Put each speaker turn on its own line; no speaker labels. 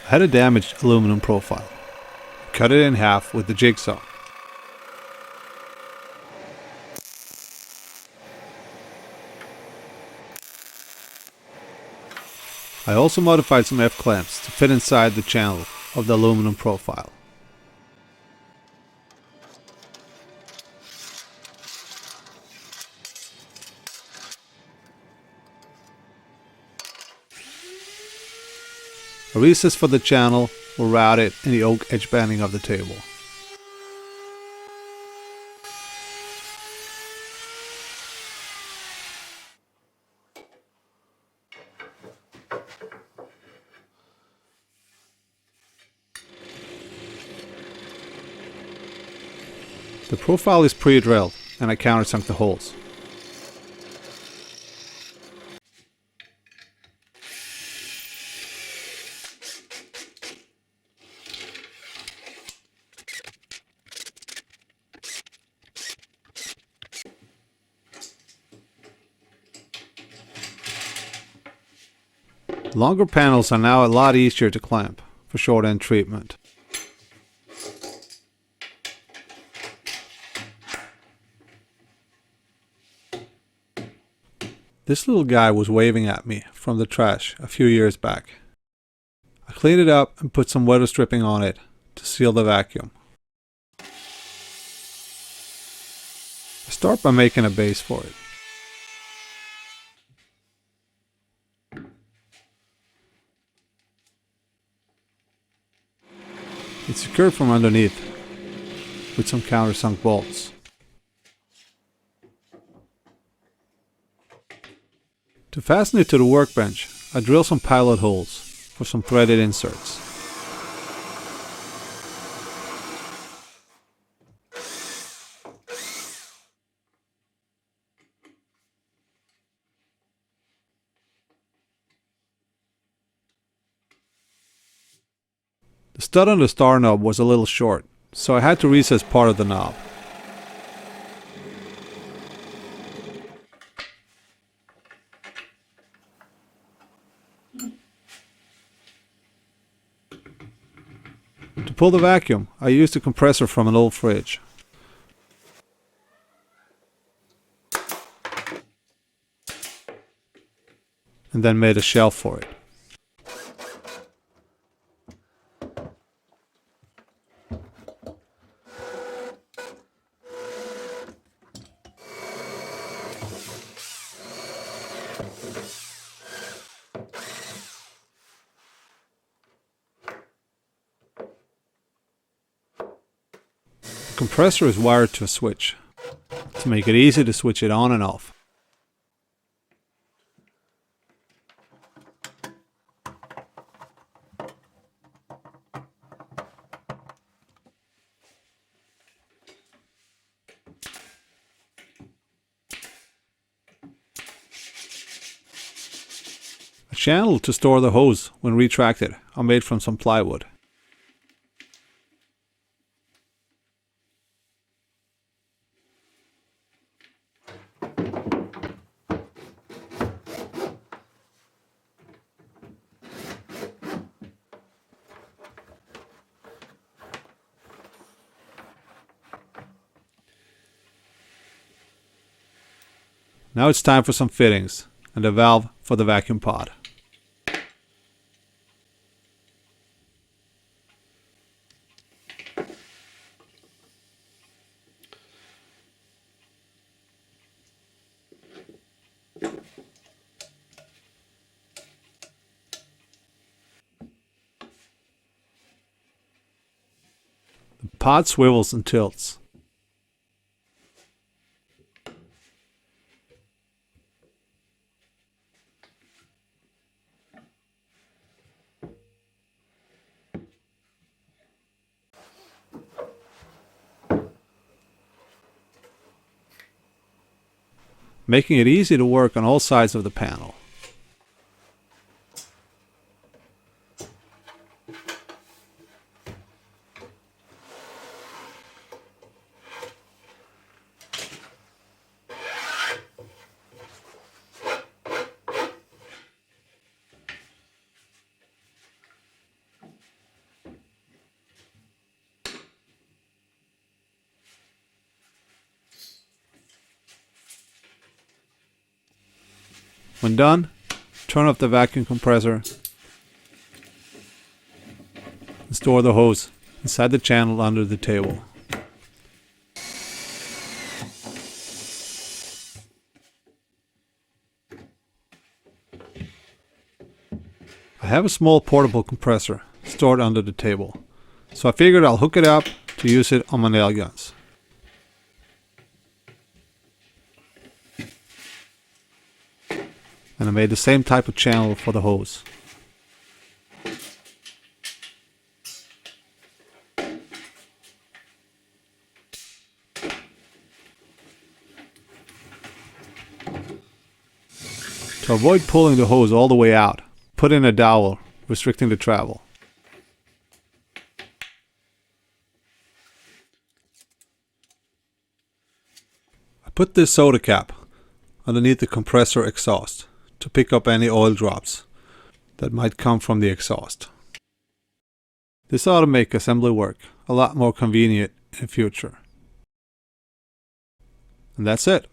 I had a damaged aluminum profile. Cut it in half with the jigsaw. I also modified some F-clamps to fit inside the channel of the aluminum profile. A recess for the channel will route it in the oak edge banding of the table. The profile is pre-drilled and I countersunk the holes. Longer panels are now a lot easier to clamp for short end treatment. This little guy was waving at me from the trash a few years back. I cleaned it up and put some weather stripping on it to seal the vacuum. I start by making a base for it. It's secured from underneath with some countersunk bolts. To fasten it to the workbench, I drill some pilot holes for some threaded inserts. The stud on the star knob was a little short, so I had to recess part of the knob. To pull the vacuum, I used a compressor from an old fridge. And then made a shelf for it. The compressor is wired to a switch to make it easy to switch it on and off. A channel to store the hose when retracted are made from some plywood. Now it's time for some fittings and a valve for the vacuum pod. The pod swivels and tilts. Making it easy to work on all sides of the panel. When done, turn off the vacuum compressor and store the hose inside the channel under the table. I have a small portable compressor stored under the table, so I figured I'll hook it up to use it on my nail guns. And I made the same type of channel for the hose. To avoid pulling the hose all the way out, put in a dowel restricting the travel. I put this soda cap underneath the compressor exhaust to pick up any oil drops that might come from the exhaust. This ought to make assembly work a lot more convenient in future. And that's it.